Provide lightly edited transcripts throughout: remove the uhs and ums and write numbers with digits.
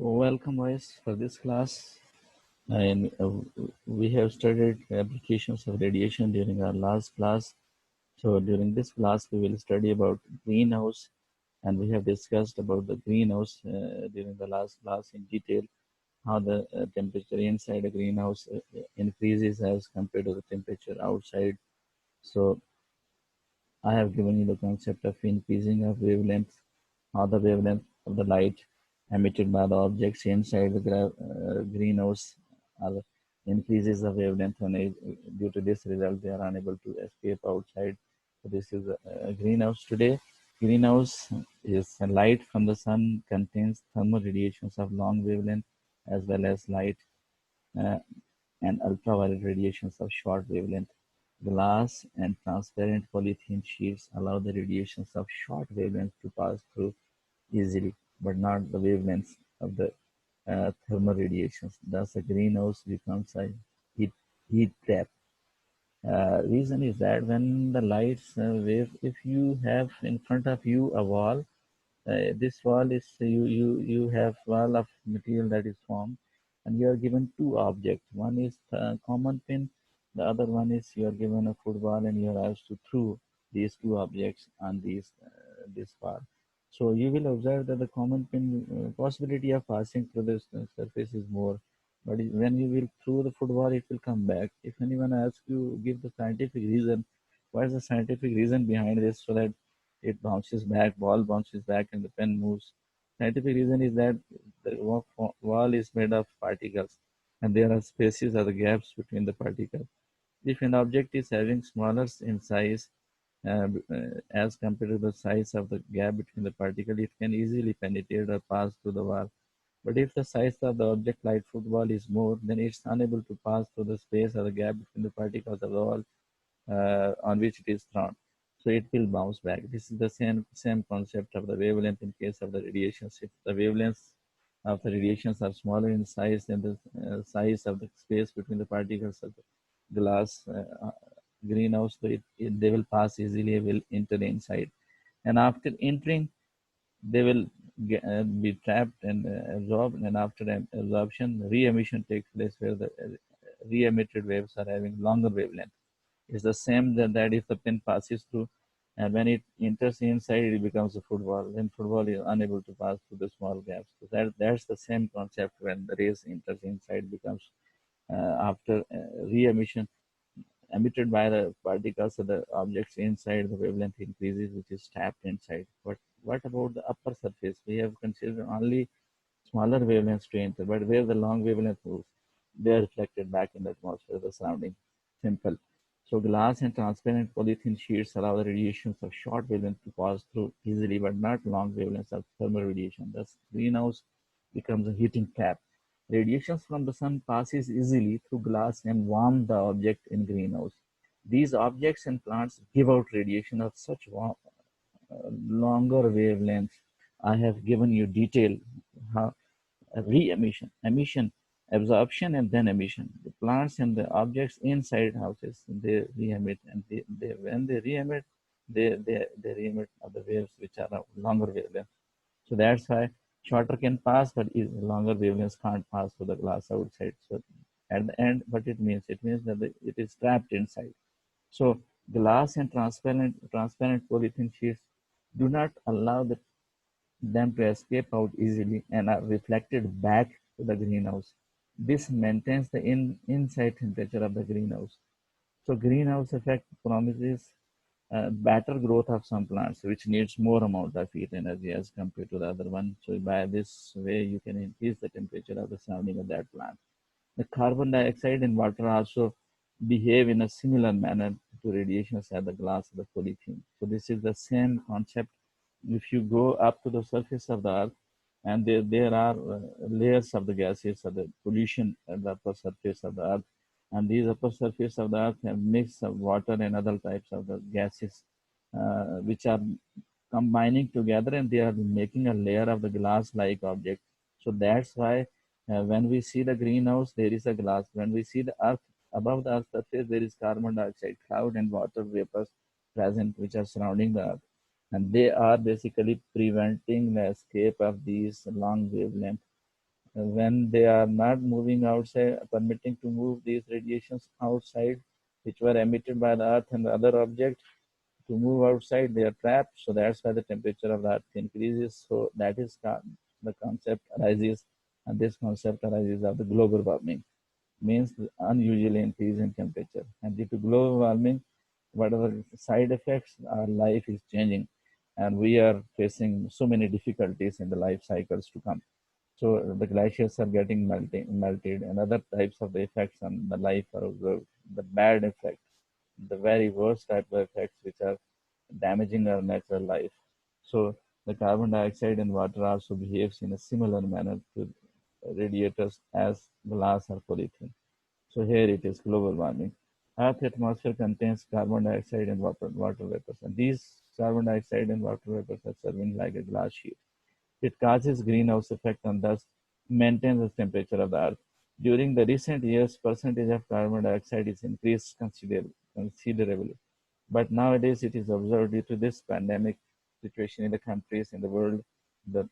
Welcome, guys, for this class. And we have studied applications of radiation during our last class. So during this class, we will study about greenhouse, and we have discussed about the greenhouse during the last class in detail, how the temperature inside a greenhouse increases as compared to the temperature outside. So I have given you the concept of increasing of wavelength, how the wavelength of the light emitted by the objects inside the greenhouse are increases the wavelength, and due to this result, they are unable to escape outside. So this is a greenhouse today. Greenhouse is light from the sun contains thermal radiations of long wavelength as well as light uh, and ultraviolet radiations of short wavelength. Glass and transparent polythene sheets allow the radiations of short wavelengths to pass through easily, but not the wavelengths of the thermal radiations. Thus, a greenhouse becomes a heat, heat trap. Reason is that when the lights wave, if you have in front of you a wall, this wall is you have wall of material that is formed, and you are given two objects. One is common pin, the other one is you are given a football, and you are asked to throw these two objects on this wall. So you will observe that the common pin possibility of passing through this surface is more, but when you will throw the football, it will come back. If anyone asks you, give the scientific reason. What is the scientific reason behind this? So that it bounces back, ball bounces back, and the pen moves. Scientific reason is that the wall is made of particles, and there are spaces or the gaps between the particles. If an object is having smaller in size as compared to the size of the gap between the particle, it can easily penetrate or pass through the wall. But if the size of the object like football is more, then it's unable to pass through the space or the gap between the particles of the wall on which it is thrown. So it will bounce back. This is the same concept of the wavelength in case of the radiations. If the wavelengths of the radiations are smaller in size than the size of the space between the particles of the glass greenhouse, so they will pass easily, will enter inside. And after entering, they will be trapped and absorbed. And after absorption, re-emission takes place where the re-emitted waves are having longer wavelength. It's the same that if the pin passes through, and when it enters inside, it becomes a football. Then football is unable to pass through the small gaps. So that's the same concept when the rays enters inside, becomes after re-emission emitted by the particles of the objects inside, the wavelength increases, which is trapped inside. But what about the upper surface? We have considered only smaller wavelengths to enter, but where the long wavelength moves, they are reflected back in the atmosphere, the surrounding. Simple. So glass and transparent polythene sheets allow the radiations of short wavelength to pass through easily, but not long wavelengths of thermal radiation. Thus, greenhouse becomes a heating trap. Radiations from the sun passes easily through glass and warm the object in greenhouse. These objects and plants give out radiation of such longer wavelengths. I have given you detail how re-emission, emission, absorption, and then emission. The plants and the objects inside houses, they re-emit, and when they re-emit, they re-emit other waves which are of longer wavelength. So that's why shorter can pass, but longer wavelengths can't pass through the glass outside. So at the end, what it means? It means that it is trapped inside. So glass and transparent polythene sheets do not allow them to escape out easily and are reflected back to the greenhouse. This maintains the inside temperature of the greenhouse. So greenhouse effect promises better growth of some plants, which needs more amount of heat energy as compared to the other one. So by this way, you can increase the temperature of the surrounding of that plant. The carbon dioxide and water also behave in a similar manner to radiations at the glass of the polythene. So this is the same concept. If you go up to the surface of the earth, and there are layers of the gases of the pollution at the upper surface of the earth, and these upper surface of the earth have mix of water and other types of the gases, which are combining together, and they are making a layer of the glass-like object. So that's why when we see the greenhouse, there is a glass. When we see the earth, above the earth surface, there is carbon dioxide cloud and water vapors present, which are surrounding the earth. And they are basically preventing the escape of these long wavelength. when they are not moving outside, permitting to move these radiations outside, which were emitted by the Earth and the other objects, to move outside, they are trapped. So that's why the temperature of the Earth increases. So that is the concept arises, and this concept arises of the global warming, means the unusual increase in temperature. And due to global warming, what are the side effects? Our life is changing, and we are facing so many difficulties in the life cycles to come. So the glaciers are getting melted, and other types of the effects on the life are observed. The bad effect, the very worst type of effects, which are damaging our natural life. So the carbon dioxide in water also behaves in a similar manner to radiators as glass or polythene. So here it is global warming. Earth atmosphere contains carbon dioxide and water vapors, and these carbon dioxide and water vapors are serving like a glass sheet. It causes greenhouse effect and thus maintains the temperature of the Earth. During the recent years, percentage of carbon dioxide is increased considerably. But nowadays, it is observed due to this pandemic situation in the countries in the world that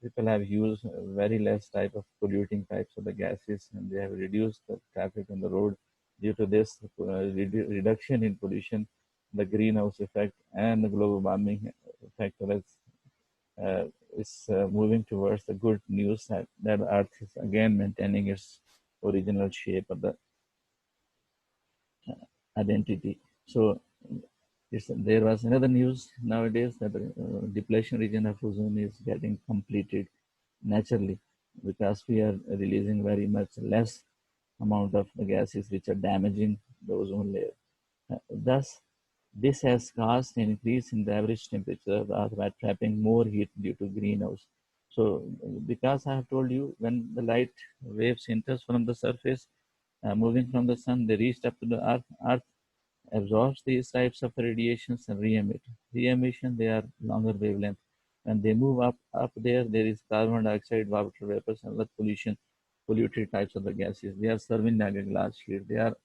people have used very less type of polluting types of the gases, and they have reduced the traffic on the road. Due to this reduction in pollution, the greenhouse effect and the global warming factor uh, is moving towards the good news that Earth is again maintaining its original shape of the identity. So there was another news nowadays that the depletion region of ozone is getting completed naturally because we are releasing very much less amount of the gases which are damaging the ozone layer. Thus, this has caused an increase in the average temperature of the Earth by trapping more heat due to greenhouse. So, because I have told you, when the light waves enters from the surface, moving from the sun, they reached up to the Earth. Earth absorbs these types of radiations and re-emit. Re-emission, they are longer wavelength. When they move up there, there is carbon dioxide, water vapors, and other polluted types of the gases. They are serving like a glass sheet. They are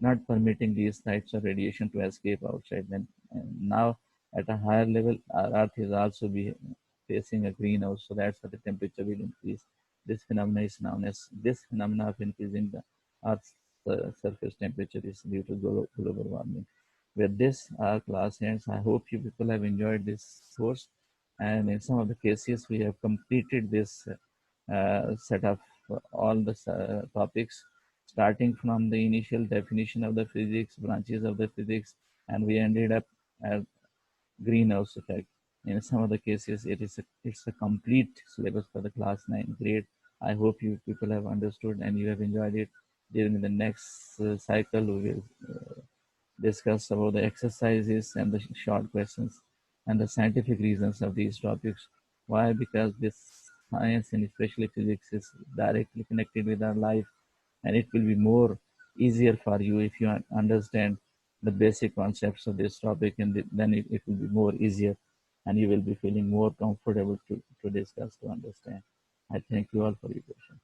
not permitting these types of radiation to escape outside. Then and now, at a higher level, our Earth is also be facing a greenhouse, so that's why the temperature will increase. This phenomena is known as this phenomena of increasing the Earth's surface temperature is due to global warming. With this, our class ends. I hope you people have enjoyed this course, and in some of the cases, we have completed this set of all the topics, starting from the initial definition of the physics, branches of the physics, and we ended up at greenhouse effect. In some of the cases, it's a complete syllabus for the class 9 grade. I hope you people have understood and you have enjoyed it. During the next cycle, we will discuss about the exercises and the short questions and the scientific reasons of these topics. Why? Because this science and especially physics is directly connected with our life, and it will be more easier for you if you understand the basic concepts of this topic, and then it will be more easier, and you will be feeling more comfortable to discuss, to understand. I thank you all for your question.